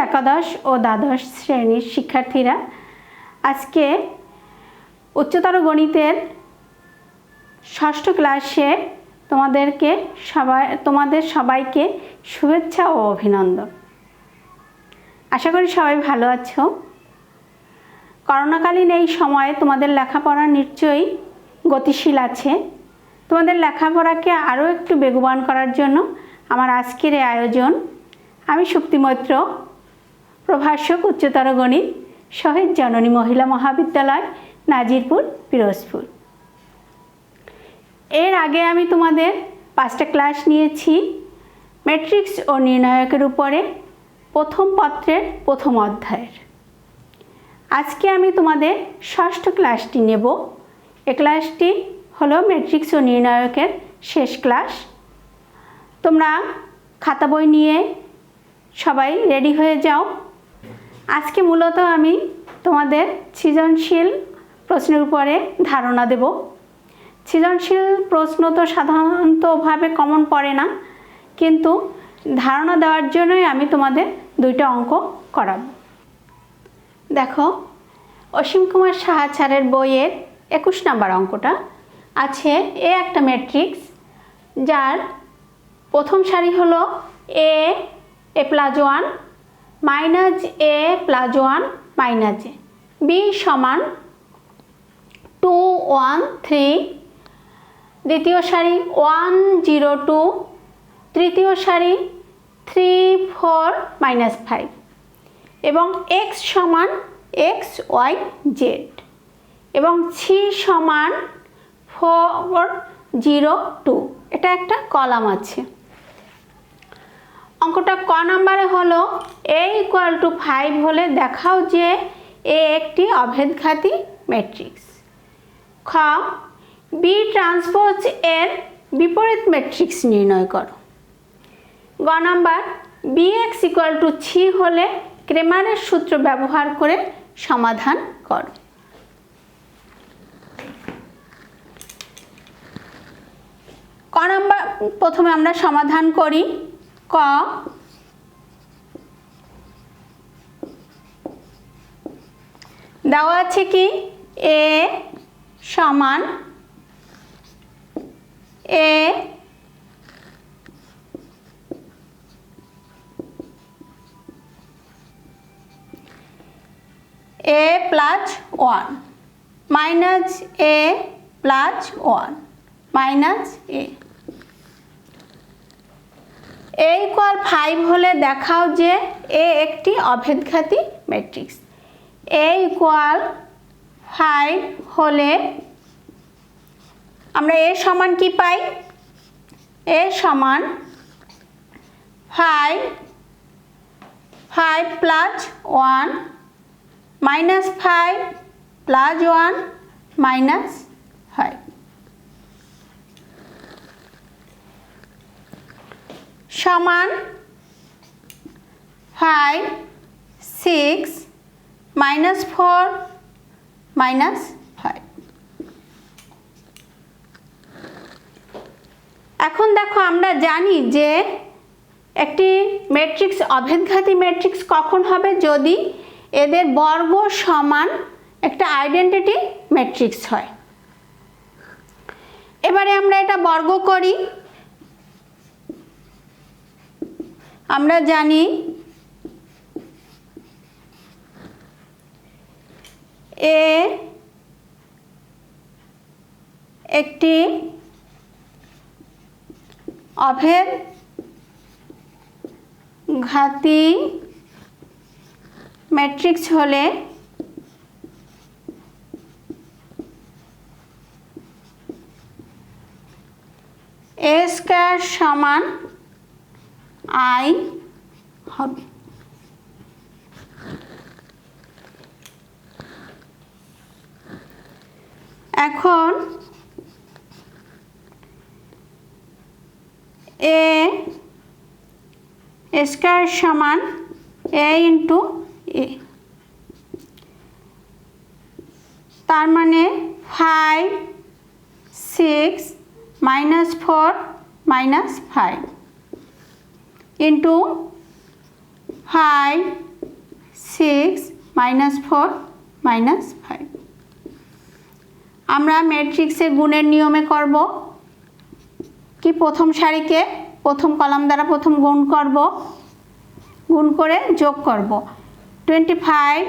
একাদশ ও দ্বাদশ শ্রেণীর শিক্ষার্থীরা, আজকে উচ্চতর গণিতের ষষ্ঠ ক্লাসে তোমাদের সবাইকে শুভেচ্ছা ও অভিনন্দন। আশা করি সবাই ভালো আছো। করোনাকালীন এই সময়ে তোমাদের লেখাপড়া নিশ্চয়ই গতিশীল আছে। তোমাদের লেখাপড়াকে আরও একটু বেগবান করার জন্য আমার আজকের এই আয়োজন। আমি সুপ্তি মৈত্র, প্রভাষক উচ্চতর গণিত, শহীদ জননী মহিলা মহাবিদ্যালয়, নাজিরপুর, পিরোজপুর। এর আগে আমি তোমাদের 5টা ক্লাস নিয়েছি ম্যাট্রিক্স ও নির্ণায়কের উপরে, প্রথম পত্রের প্রথম অধ্যায়ের। আজকে আমি তোমাদের ষষ্ঠ ক্লাসটি নেব। এই ক্লাসটি হলো ম্যাট্রিক্স ও নির্ণায়কের শেষ ক্লাস। তোমরা খাতা বই নিয়ে সবাই রেডি হয়ে যাও। আজকে মূলত আমি তোমাদের সৃজনশীল প্রশ্নের উপরে ধারণা দেব। সৃজনশীল প্রশ্ন তো সাধারণতভাবে কমন পড়ে না, কিন্তু ধারণা দেওয়ার জন্যই আমি তোমাদের 2টা অঙ্ক করাবো। দেখো, অসীম কুমার সাহা স্যারের বইয়ের 21 নম্বর অঙ্কটা আছে। একটা ম্যাট্রিক্স যার প্রথম সারি হলো এ প্লাস 1 মাইনাস এ প্লাস 1 মাইনাস এ, বি সমান 2 1 3, দ্বিতীয় সারি 1 0 2, তৃতীয় সারি 3 4 মাইনাস 5 এবং x সমান x y z এবং সি সমান 4 0 2। এটা একটা কলাম আছে। অঙ্কটা ক নম্বরে হলো a = 5 হলে দেখাও যে এ একটি অভেদঘাতী ম্যাট্রিক্স। খ, বি ট্রান্সপোজ এর বিপরীত ম্যাট্রিক্স নির্ণয় করো। গ নম্বর, bx = 3 হলে ক্রেমারের সূত্র ব্যবহার করে সমাধান করো। ক নম্বর প্রথমে আমরা সমাধান করি। ক, দেওয়া আছে কি a সমান a plus 1 minus a plus 1 minus a। a = 5 হলে দেখাও যে এ একটি অভেদঘাতী ম্যাট্রিক্স। a = 5 হলে আমরা a সমান কি পাই? a সমান 5 প্লাস 1 মাইনাস 5 প্লাস 1 মাইনাস 5 সমান 5 6 মাইনাস 4 মাইনাস 5। এখন দেখো, আমরা জানি যে একটি ম্যাট্রিক্স অভেদঘাতী ম্যাট্রিক্স কখন হবে? যদি এদের বর্গ সমান একটা আইডেন্টিটি ম্যাট্রিক্স হয়। এবারে আমরা এটা বর্গ করি। আমরা জানি এ একটি অভেদঘাতী ম্যাট্রিক্স হলে a স্কয়ার সমান i হবে। এখন a স্কয়ার সমান a ইন্টু a, তার মানে 5 6 মাইনাস 4 মাইনাস 5 ইন্টু 5 6 -4 -5। আমরা ম্যাট্রিক্সের গুণের নিয়মে করব কি, প্রথম সারিকে প্রথম কলাম দ্বারা প্রথম গুণ করব, গুণ করে যোগ করব। 25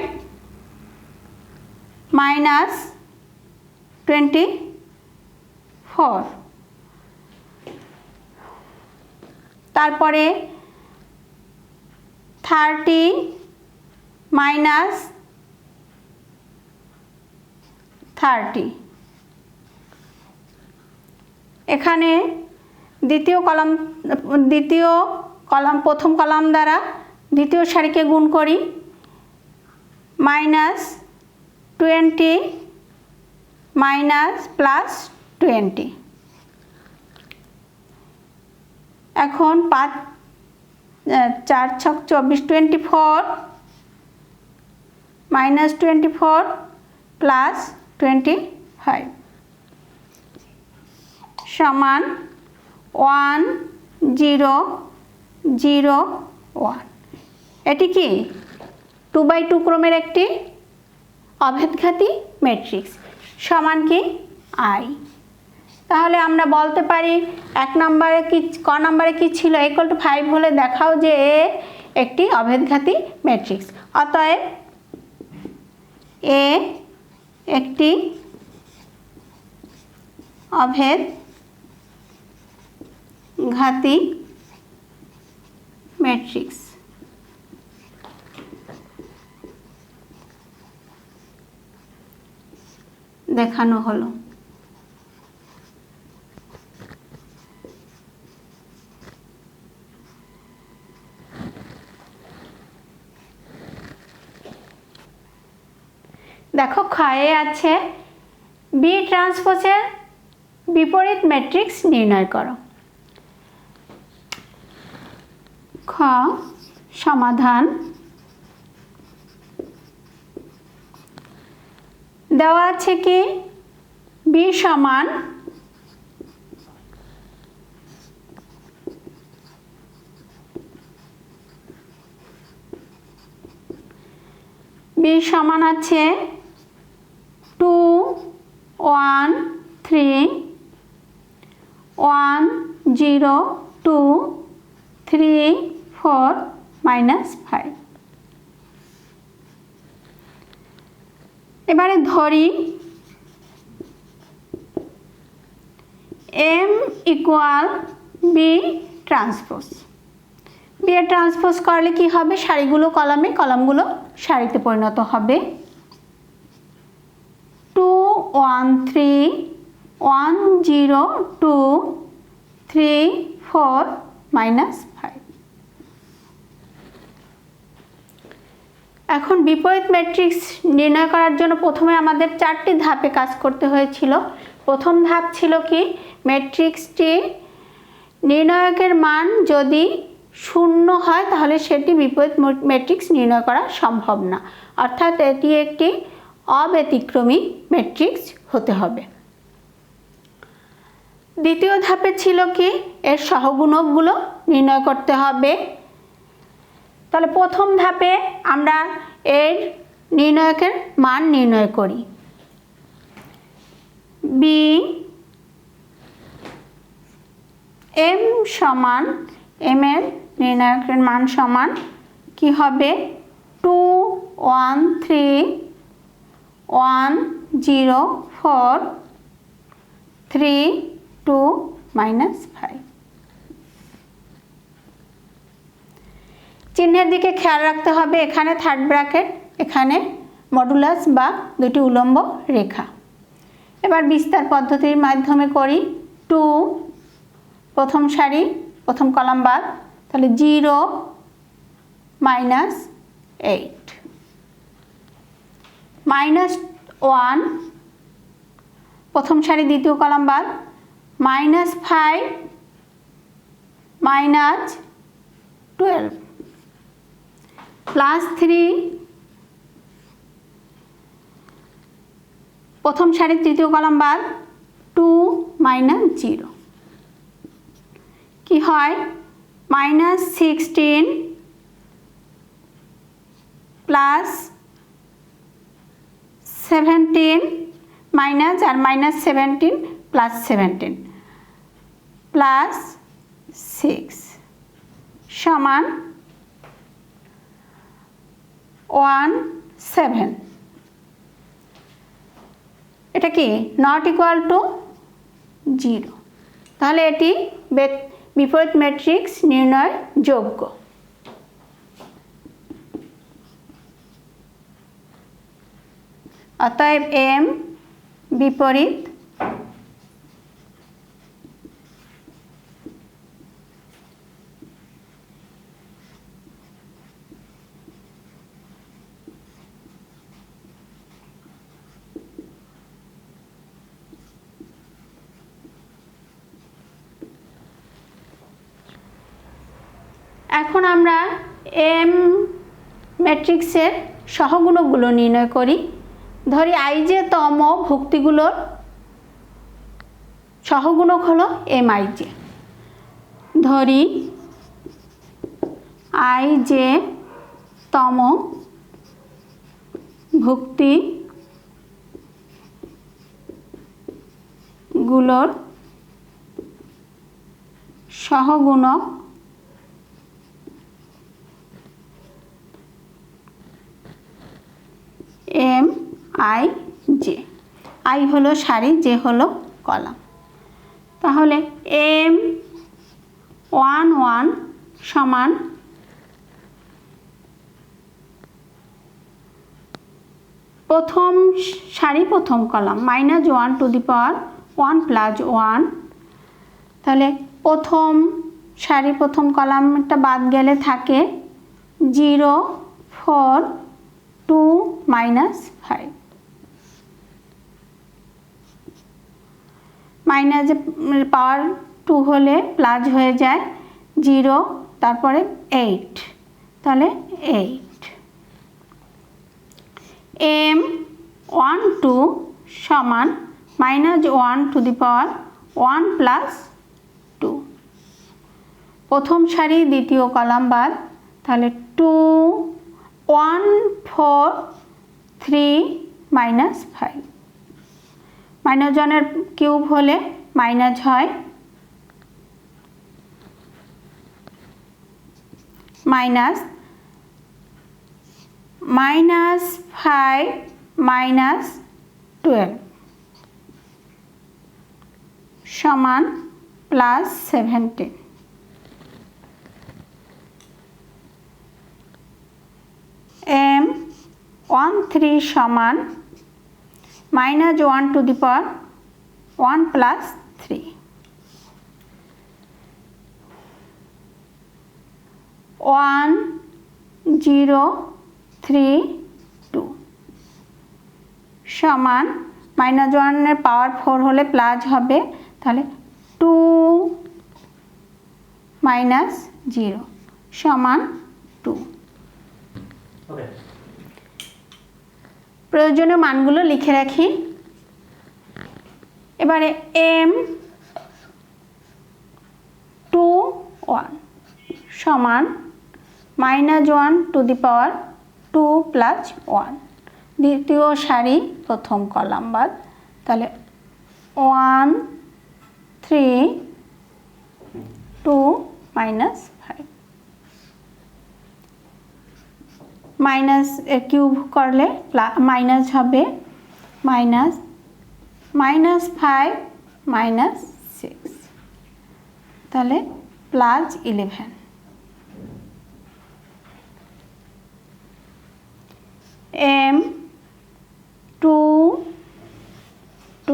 - 24, তারপরে 30 - 30। এখানে দ্বিতীয় কলাম প্রথম কলাম দ্বারা দ্বিতীয় সারিকে গুণ করি, -20 +20। এখন 5 4 6 24, 24 -24 +25 সমান 1 0 0 1। এটি কি 2x2 ক্রমের একটি অভেদঘাতী ম্যাট্রিক্স, সমান কি I। তাহলে আমরা বলতে পারি ক নম্বরে কি ছিল, =5 হলে দেখাও যে এ একটি অভেদঘাতী ম্যাট্রিক্স। অতএব এ একটি অভেদঘাতী ম্যাট্রিক্স। দেখানো হলো। দেখো ক্ষয়ে আছে বি ট্রান্সপোজের বিপরীত ম্যাট্রিক্স নির্ণয় করো। খ সমাধান দেওয়া আছে কি বি সমান আছে 2 1 3 1 0 2 3 4 -5। এবারে ধরি M = B ট্রান্সপোজ। বি এর ট্রান্সপোজ করলে কি হবে, সারিগুলো কলামে, কলামগুলো সারিতে পরিণত হবে। 2 1 3 1 0 2 3 4 -5। এখন বিপরীত ম্যাট্রিক্স নির্ণয় করার জন্য প্রথমে আমাদের 4টি ধাপে কাজ করতে হয়েছিল। প্রথম ধাপ ছিল কি, ম্যাট্রিক্সটি নির্ণায়কের মান যদি 0 হয় তাহলে সেটি বিপরীত ম্যাট্রিক্স নির্ণয় করা সম্ভব না, অর্থাৎ এটি একটি অব্যতিক্রমী ম্যাট্রিক্স হতে হবে। দ্বিতীয় ধাপে ছিল কি, এর সহগুণকগুলো নির্ণয় করতে হবে। তাহলে প্রথম ধাপে আমরা এর নির্ণায়কের মান নির্ণয় করি। বি এম সমান, এম এর নির্ণায়কের মান সমান কি হবে 2 1 3 1 0 4 3 2 -5। চিহ্নের দিকে খেয়াল রাখতে হবে, এখানে থার্ড ব্র্যাকেট, এখানে মডুলাস বা দুটি উলম্ব রেখা। এবার বিস্তার পদ্ধতির মাধ্যমে করি। 2 প্রথম সারি প্রথম কলাম বাদ, তাহলে 0 -8 -1 প্রথম সারি দ্বিতীয় কলাম বাদ, -5 -12 +3 প্রথম সারি তৃতীয় কলাম বাদ, 2 -0 কি হয় -16 প্লাস 17 মাইনাস আর মাইনাস 17 প্লাস 17 প্লাস 6 সমান 17। এটা কি নট ইকুয়াল টু 0, তাহলে এটি বিপরীত ম্যাট্রিক্স নির্ণয় যোগ্য। অতএব m বিপরীত এখন আমরা m ম্যাট্রিক্সের সহগুণকগুলো নির্ণয় করি। ধরি ij তম ভুক্তিগুলোর সহগুণক হলো mij। ধরি ij তম ভুক্তিগুলোর সহগুণক mij, i হলো সারি, j হলো কলাম। তাহলে m11 সমান প্রথম সারি প্রথম column -1 to the power 1 plus 1। তাহলে প্রথম সারি প্রথম কলামটা বাদ গেলে থাকে 0 4 2 -5 মাইনাস পাওয়ার 2 হলে প্লাস হয়ে যায় 0, তারপরে 8, তাহলে 8। m12 সমান -1 টু দি পাওয়ার 1 প্লাস 2, প্রথম সারি দ্বিতীয় কলাম বাদ, তাহলে 2 1 4 3 -5 -1 কিউব হলে মাইনাস হয়, -5 -12 সমান প্লাস 17। m13 সমান -1 টু দি পাওয়ার 1 প্লাস 3। 1 0 3 2 সমান -1 পাওয়ার 4 হলে প্লাস হবে, তাহলে 2 0 সমান 2। প্রয়োজনীয় মানগুলো লিখে রাখি। এবারে m21 সমান -1 টু দি পাওয়ার 2 প্লাস 1, দ্বিতীয় সারি প্রথম কলাম বাদ, তাহলে 1 3 2 -5 মাইনাস কিউব করলে মাইনাস হবে, -5 -6, তাহলে প্লাস 11। m22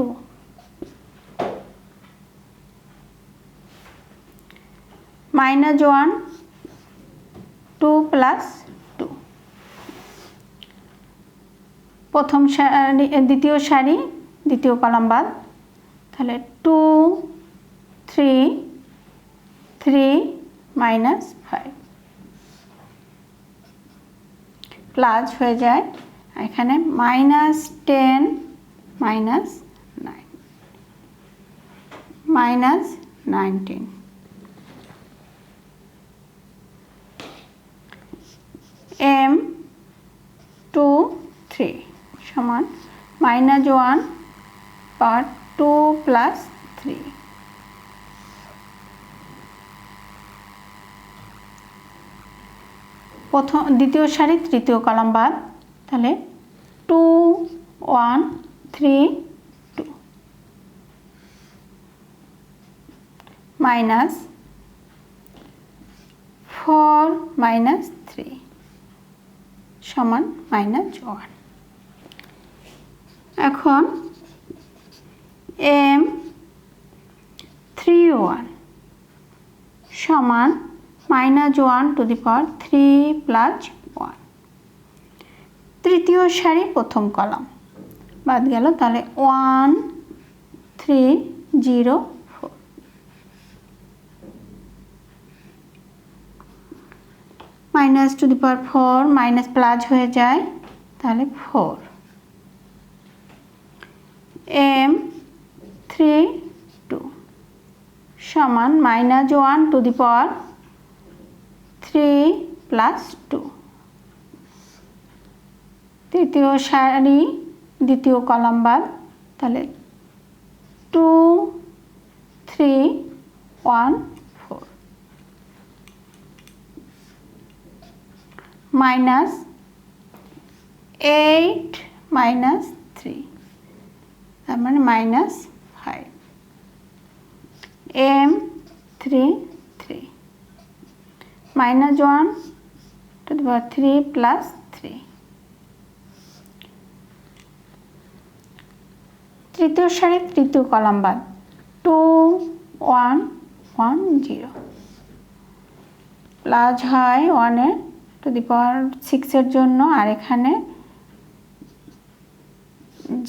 -1 2 প্লাস 2, প্রথম সারি দ্বিতীয় সারি দ্বিতীয় কলাম বাদ, তাহলে 2 3 3 -5 প্লাস হয়ে যায়, এখানে -10 -9 -19। 3 সমান -1 পাওয়ার 2 প্লাস 3। দ্বিতীয় সারি তৃতীয় কলাম বাদ, তাহলে 2 1 3 2 মাইনাস 4 মাইনাস 3 সমান -1। এখন m31 সমান -1 টু দি পাওয়ার 3 প্লাস 1। তৃতীয় সারি প্রথম কলাম বাদ গেল, তাহলে 1 3 0 4 minus to the power 4 minus plus হয়ে যায়, তাহলে 4 m32 সমান -1 টু দি পাওয়ার 3 প্লাস 2। তৃতীয় সারি দ্বিতীয় কলাম বাদ, তাহলে 2 3 1 4 মাইনাস 8 মাইনাস 3 তার মানে -5 m33 -1 to the power 3 plus 3। তৃতীয় সারি তৃতীয় কলাম বাদ, 2 1 1 0 প্লাস হয় 1 এর টু দি পাওয়ার 6 এর জন্য, আর এখানে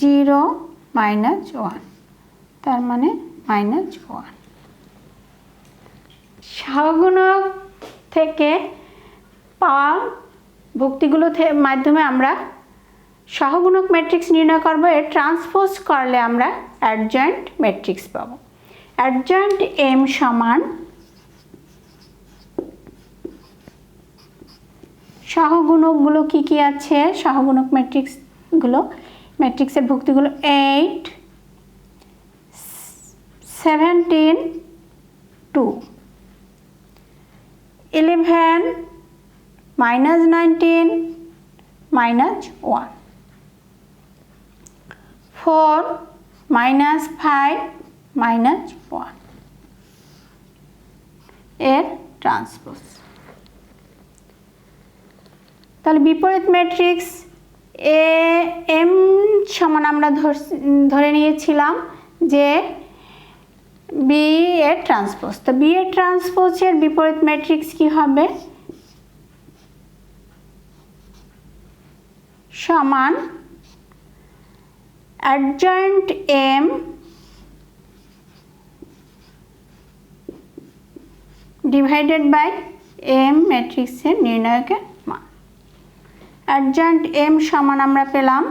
0 মাইনাস 1 তার মানে -1। সহগুণক থেকে পাওয়া ভুক্তিগুলোর মাধ্যমে আমরা সহগুণক ম্যাট্রিক্স নির্ণয় করব। এর ট্রান্সপোজ করলে আমরা অ্যাডজয়েন্ট ম্যাট্রিক্স পাবো। অ্যাডজয়েন্ট m সমান সহগুণকগুলো কি কি আছে, সহগুণক ম্যাট্রিক্সের ভুক্তিগুলো 8 17 2 11 -19 -1 4 -5 -1 এর ট্রান্সপোজ। তাহলে বিপরীত ম্যাট্রিক্স m সমান আমরা ধরে নিয়েছিলাম যে b এর ট্রান্সপোজ। তো b এর ট্রান্সপোজের বিপরীত ম্যাট্রিক্স কি হবে, সমান adjoint m divided by m ম্যাট্রিক্সের নির্ণায়কের মান। অ্যাডজয়েন্ট m সমান আমরা পেলাম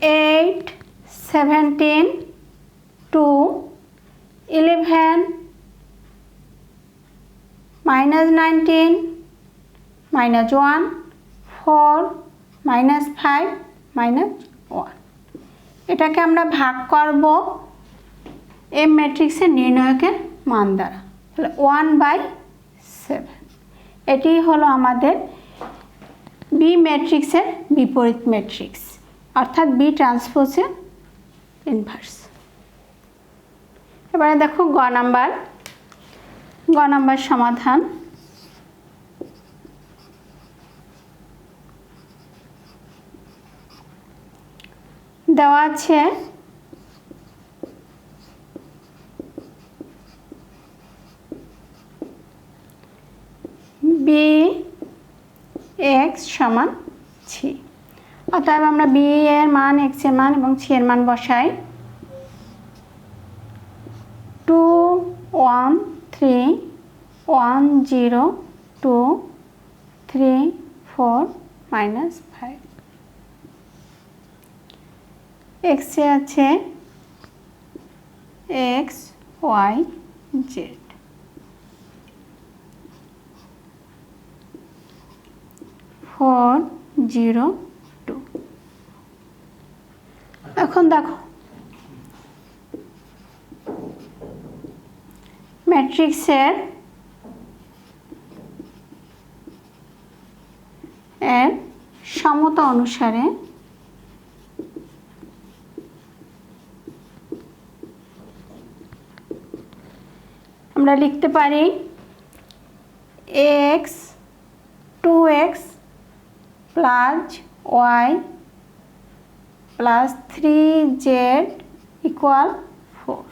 8 17 2 11 -19 -1 4 -5 -1। এটাকে আমরা ভাগ করব m ম্যাট্রিক্সের নির্ণায়কের মান দ্বারা, তাহলে 1/7। এটি হলো আমাদের b ম্যাট্রিক্সের বিপরীত ম্যাট্রিক্স, অর্থাৎ b ট্রান্সপোজের ইনভার্স। এবারে দেখো গ নাম্বার সমাধান। দেওয়া আছে bx সমান 6। অতএব আমরা b এর মান, x এর মান এবং c এর মান বসাই। 2 1 3 1 0 2 3 4 -5। x এ আছে x y z. Four zero two. এখন দেখো ম্যাট্রিক্সের সমতা অনুসারে আমরা লিখতে পারি x 2x plus y plus 3z equal 4।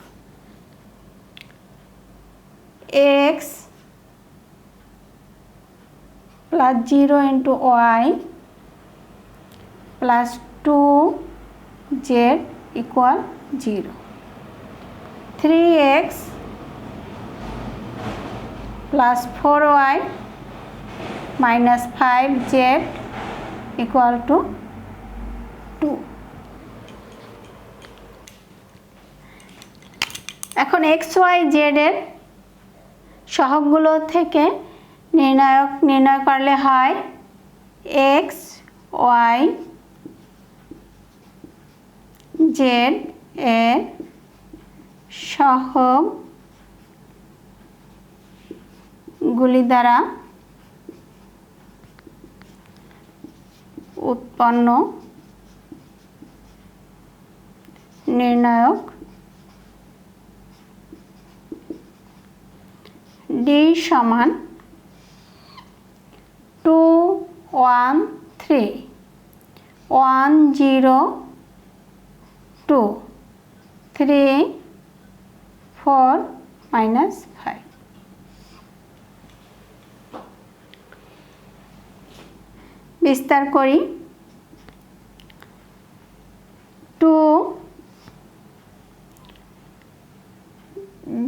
X plus 0 into y plus 2z equal 0। 3x plus 4y minus 5z equal to 2। এখন এক্স ওয়াই জেড এর সহগগুলো থেকে নির্ণয় করলে হয় এক্স ওয়াই জেড এর সহগগুলি দ্বারা উৎপন্ন নির্ণায়ক ডি সমান 2 1 3 1 0 2 3 4 minus 5। বিস্তার করি 2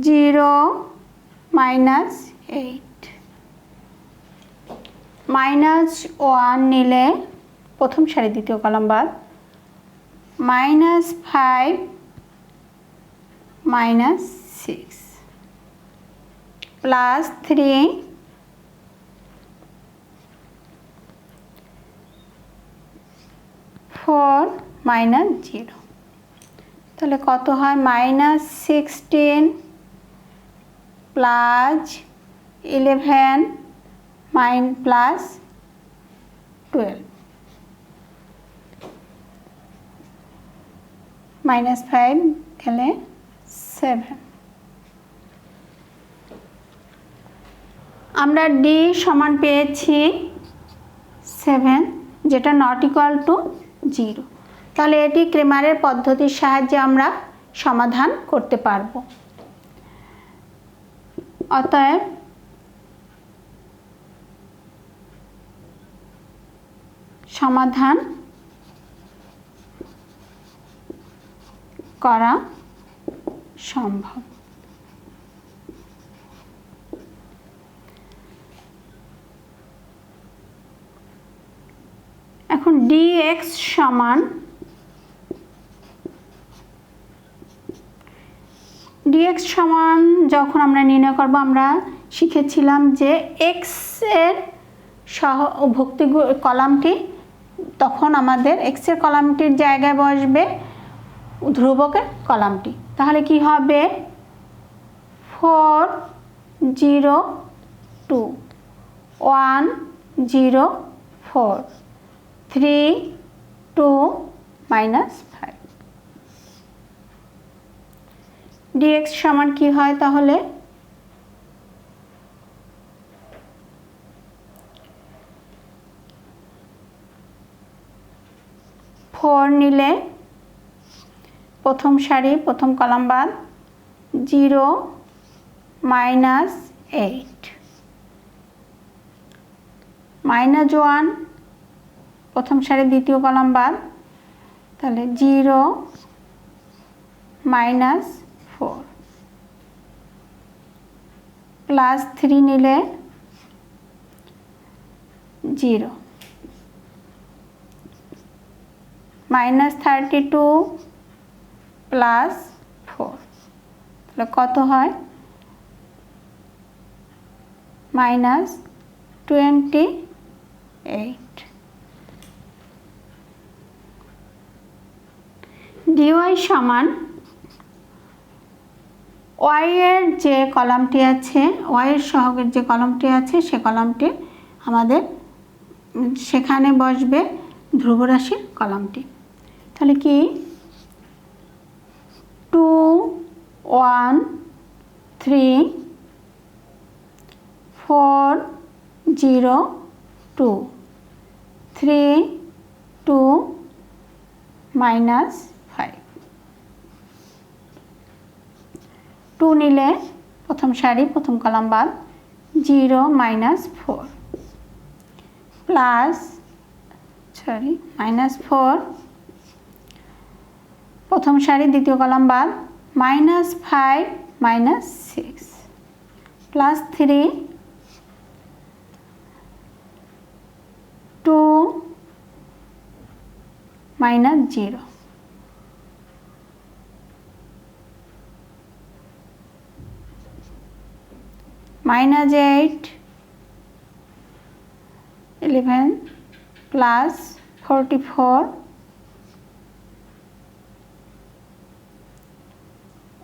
0 minus 8 মাইনাস 1 নিলে প্রথম সারি দ্বিতীয় কলাম বাদ মাইনাস 5 মাইনাস 6 প্লাস 3 4 মাইনাস 0। তাহলে কত হয় মাইনাস 16 প্লাস 11 প্লাস 12 মাইনাস 5 গেলে 7। আমরা ডি সমান পেয়েছি 7 যেটা নট ইকুয়াল টু 0। তাহলে এটি ক্রেমারের পদ্ধতির সাহায্যে আমরা সমাধান করতে পারব। অতএব সমাধান করা সম্ভব। এখন dx সমান যখন আমরা নির্ণয় করব আমরা শিখেছিলাম যে x এর সহভুক্তি কলামটি তখন আমাদের x এর কলামটির জায়গায় বসবে ধ্রুবকের কলামটি। তাহলে কি হবে 4 0 2 1 0 4 3 2 minus 5। dx সমান কি হয় তাহলে 4 নিলে প্রথম সারি প্রথম কলাম বাদ 0 মাইনাস 8 মাইনাস 1 প্রথম সারি দ্বিতীয় কলাম বাদ তাহলে 0 মাইনাস 4 প্লাস 3 নিলে 0 মাইনাস 32 প্লাস 4 তাহলে কত হয় -28। dy সমান y এর যে কলামটি আছে, y এর সহগের যে কলামটি আছে সে কলামটি আমাদের সেখানে বসবে ধ্রুবরাশির কলামটি। তাহলে কি 2 1 3 4 0 2 3 2 -5। 2 নিলে প্রথম সারি প্রথম কলাম বাদ, 0 -4 প্লাস -4 প্রথম সারি দ্বিতীয় কলাম বাদ, -5 -6 প্লাস 3 2 -0 -8 11 প্লাস 44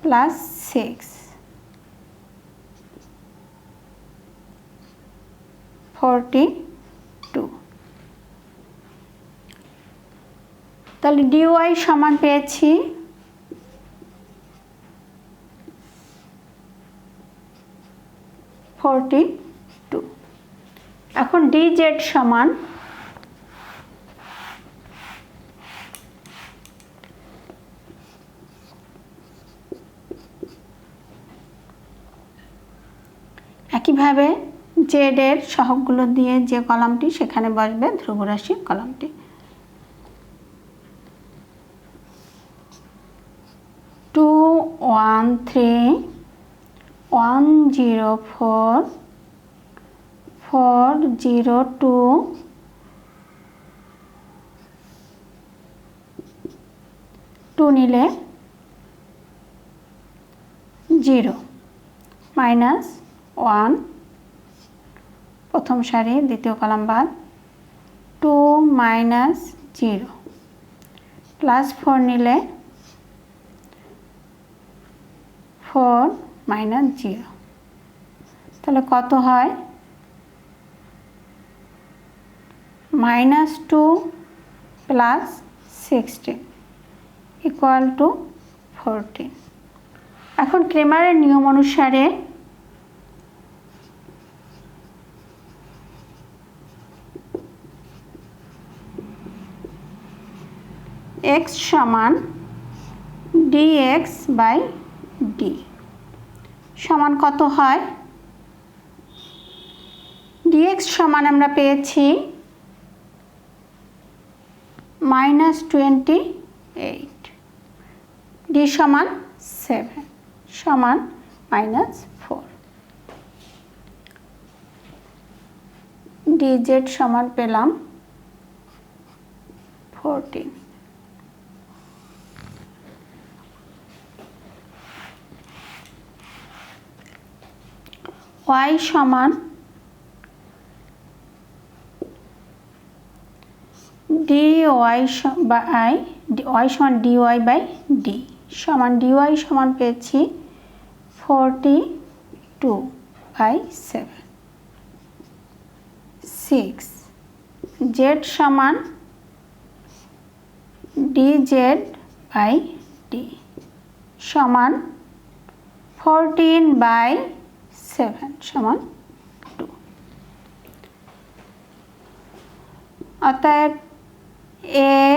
প্লাস 6 42। তাহলে dy সমান পেয়েছি 42। এখন dz সমান একইভাবে z এর সহগগুলো দিয়ে যে কলামটি সেখানে বসবে ধ্রুবরাশির কলামটি। 2 1 3 1 0 4 4 0 2 2 নিলে 0 -1 প্রথম সারি দ্বিতীয় কলাম বাদ, 2 -0 প্লাস 4 নিলে 4 -0। তাহলে কত হয় -2 প্লাস 16 ইকুয়াল টু 14। এখন ক্রেমারের নিয়ম অনুসারে x সমান dx বাই d সমান কত হয়, dx সমান আমরা পেয়েছি -28, d সমান 7 সমান -4, dz সমান পেলাম 14। y সমান dy বাই y সমান dy বাই d সমান dy সমান পেয়েছি 42/7। 6 z সমান dz বাই d সমান 14/7 সমান 2। অতএব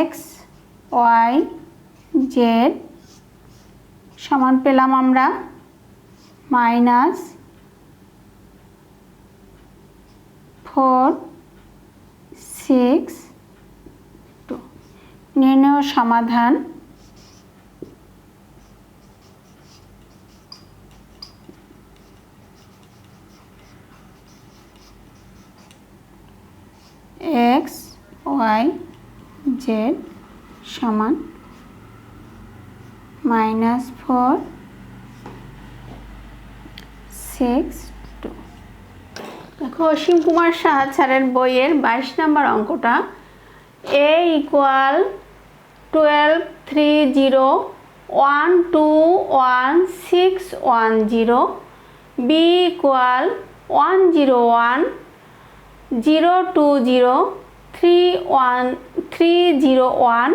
x y z সমান পেলাম আমরা -4 6 2। নির্ণয় সমাধান x y z সমান -4 2 দেখো অসীম কুমার সাহা স্যারের বইয়ের 22 নম্বর অঙ্কটা a equal 12 3 0 1 2 1 6 1 0 b equal 1 0 1 0 2 0 3 1 3 0 1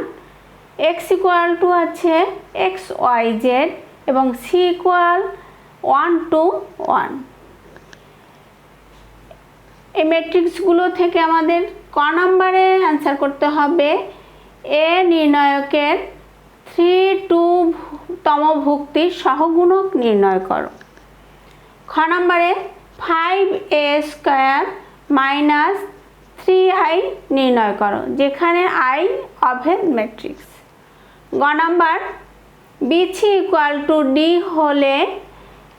x equal to আছে x y z এবং c ইকুয়াল 1 2 1। এই ম্যাট্রিক্সগুলো থেকে আমাদের ক নম্বরে অ্যান্সার করতে হবে এ নির্ণায়কের 3 তম ভুক্তির সহগুণক নির্ণয় করো। খ নম্বরে 5a স্কয়ার মাইনাস 3i নির্ণয় করো, যেখানে i অভেদ ম্যাট্রিক্স। গ number BC equal to D হলে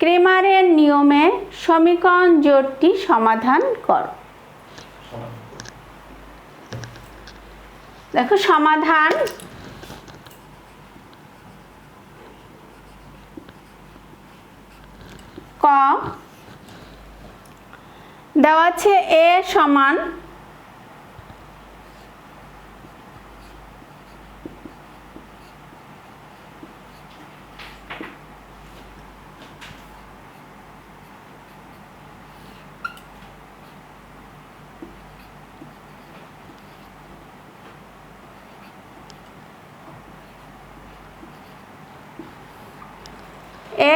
ক্রেমারের নিয়মে সমীকরণ জোটটি সমাধান করো। দেখো সমাধান ক দেওয়া আছে a সমান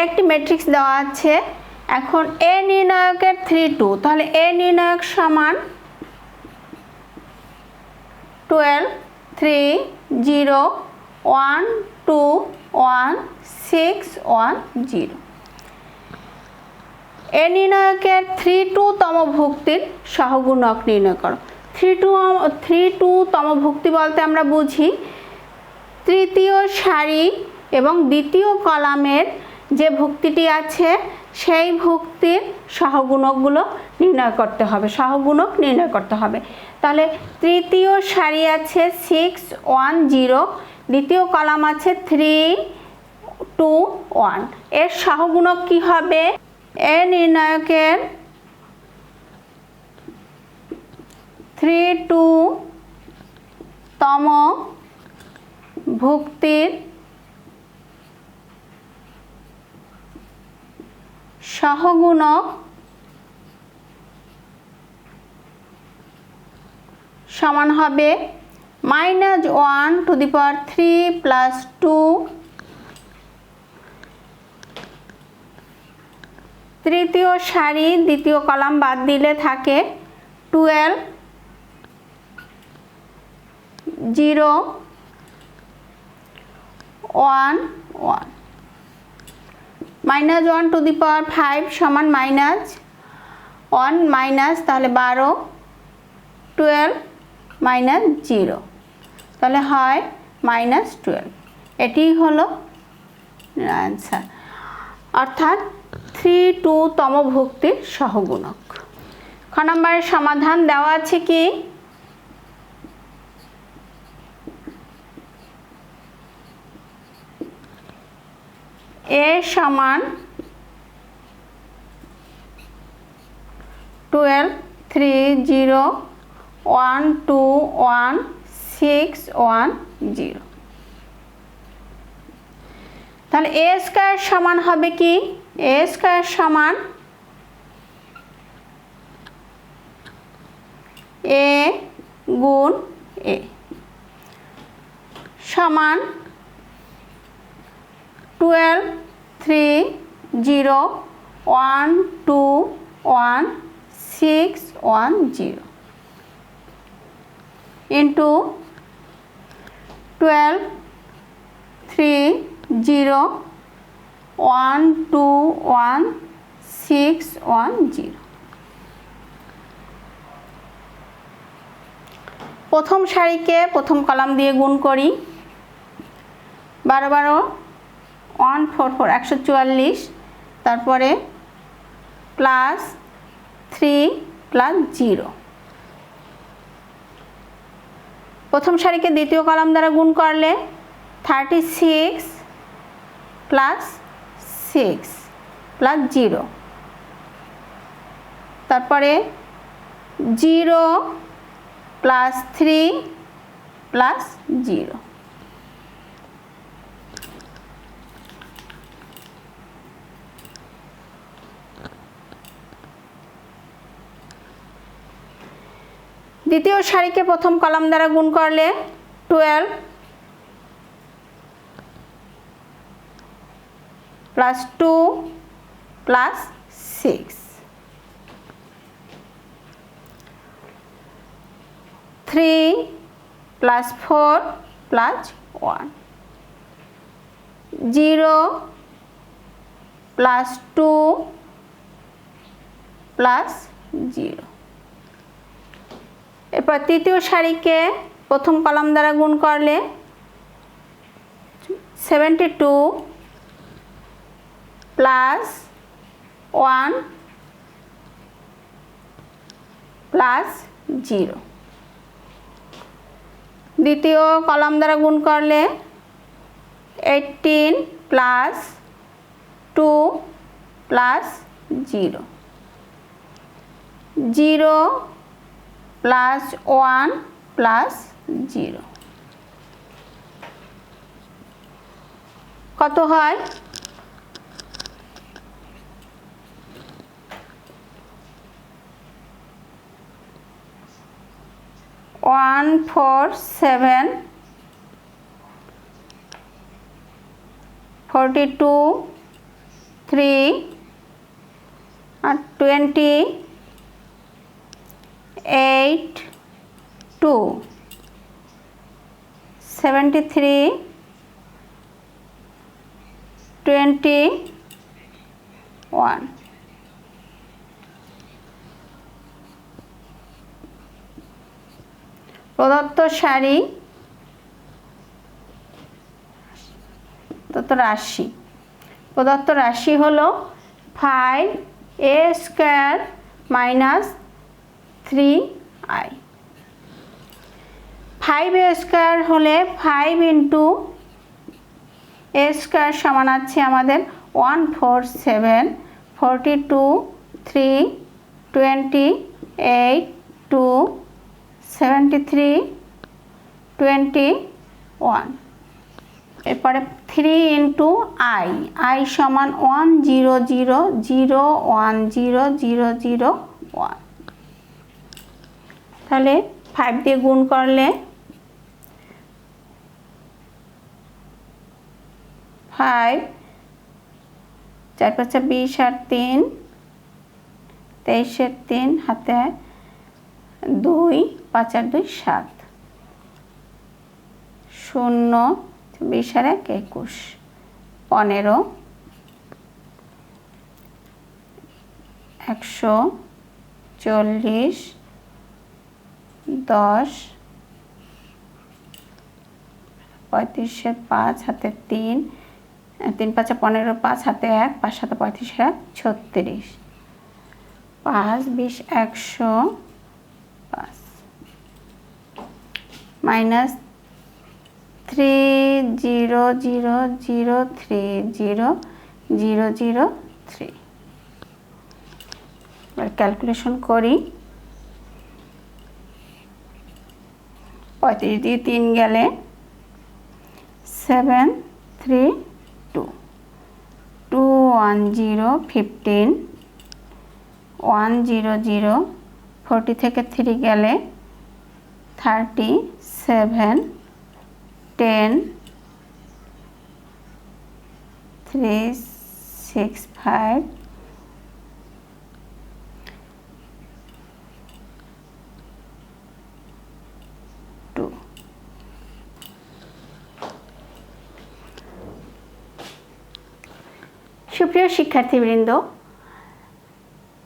একটি ম্যাট্রিক্স দেওয়া আছে। এখন এ নির্ণায়কের 3 2, তাহলে এ নির্ণায়ক সমান 12 3 0 1 2 1 6 1 0। এ নির্ণায়কের 3 তম ভুক্তির সহগুণক নির্ণয় করো। 3 তম ভুক্তি বলতে আমরা বুঝি তৃতীয় সারি এবং দ্বিতীয় কলামের যে ভুক্তিটি আছে সেই ভুক্তির সহগুণকগুলো নির্ণয় করতে হবে, সহগুণক নির্ণয় করতে হবে। তাহলে তৃতীয় সারি আছে 6 1 0, দ্বিতীয় কলাম আছে 3 2 1। এর সহগুণক কি হবে? এ নির্ণায়কের 3 তম ভুক্তির সহগুণক সমান হবে -1 টু দি পাওয়ার 3 প্লাস 2 তৃতীয় সারি দ্বিতীয় কলাম বাদ দিলে থাকে 12 0 1 1 -1 টু দি পাওয়ার 5 সমান -1 মাইনাস তাহলে 12 12 -0 তাহলে হয় -12। এটি হলো অ্যান্সার, অর্থাৎ 3 তম ভুক্তির সহগুণক। খ নম্বরের সমাধান দেওয়া আছে কি a সমান 12 3 0 1 2 1 6 1 0। তাহলে a স্কয়ার সমান হবে কি? a স্কয়ার সমান a গুণ a সমান 12 3 0 1 2 1 6 1 0 into 12 3 0 1 2 1 6 1 0। প্রথম সারিকে প্রথম কলাম দিয়ে গুণ করি, 12 12 1 4 4 144, তারপরে প্লাস 3 প্লাস 0। প্রথম সারিকে দ্বিতীয় কলাম দ্বারা গুণ করলে 36 প্লাস 6 প্লাস 0 তারপরে 0 প্লাস 3 প্লাস 0। দ্বিতীয় সারিকে প্রথম কলাম দ্বারা গুণ করলে 12 plus 2 plus 6, 3 plus 4 plus 1, 0 plus 2 plus 0। এরপর তৃতীয় সারিকে প্রথম কলাম দ্বারা গুণ করলে 72 প্লাস 1 প্লাস 0। দ্বিতীয় কলাম দ্বারা গুণ করলে 18 প্লাস 2 প্লাস 0, 0 প্লাস 1 প্লাস 0। কত হয়? 147 42 3 আর 28 2 73 21। প্রদত্ত সারি প্রদত্ত রাশি হলো 5a square minus 3i। 5a square হলে 5 ইন্টু a স্কয়ার সমান আছে আমাদের 147 42 3 28 2 73 21। এরপরে 3 ইন্টু i সমান 10000100001। তাহলে 5 দিয়ে গুণ করলে 5 4 5 20 আর 3 23 3 হাতে 2 5 আর 2 7 0 20 আর 1 21 15 140 10 35 5 হাতে 3 3 5 15 5 হাতে 1 5 7 35 36 5 20 100 5 মাইনাস 300030003। এবার ক্যালকুলেশন করি। 35 দিয়ে 3 গেলে 7 3 2 210 15 100 40 থেকে 3 গেলে 37 10 3 6 5 2। সুপ্রিয় শিক্ষার্থীবৃন্দ,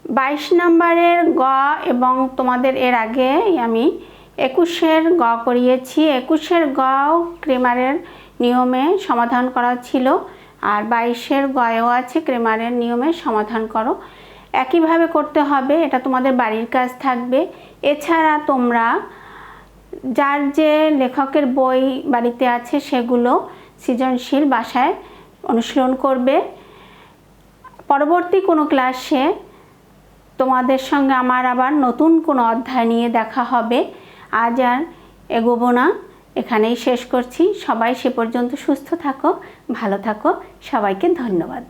22 নম্বরের গ এবং তোমাদের এর আগে আমি 21-এর গ করিয়েছি। 21-এর গ ক্রেমারের নিয়মে সমাধান করা ছিল, আর 22-এর গয়েও আছে ক্রেমারের নিয়মে সমাধান করো। একইভাবে করতে হবে, এটা তোমাদের বাড়ির কাজ থাকবে। এছাড়া তোমরা যার যে লেখকের বই বাড়িতে আছে সেগুলো সৃজনশীল বাসায় অনুশীলন করবে। পরবর্তী কোনো ক্লাসে তোমাদের সঙ্গে আমার আবার নতুন কোনো অধ্যায় নিয়ে দেখা হবে। আজ আর এগোবো না, এখানেই শেষ করছি। সবাই সে পর্যন্ত সুস্থ থাকো, ভালো থাকো। সবাইকে ধন্যবাদ।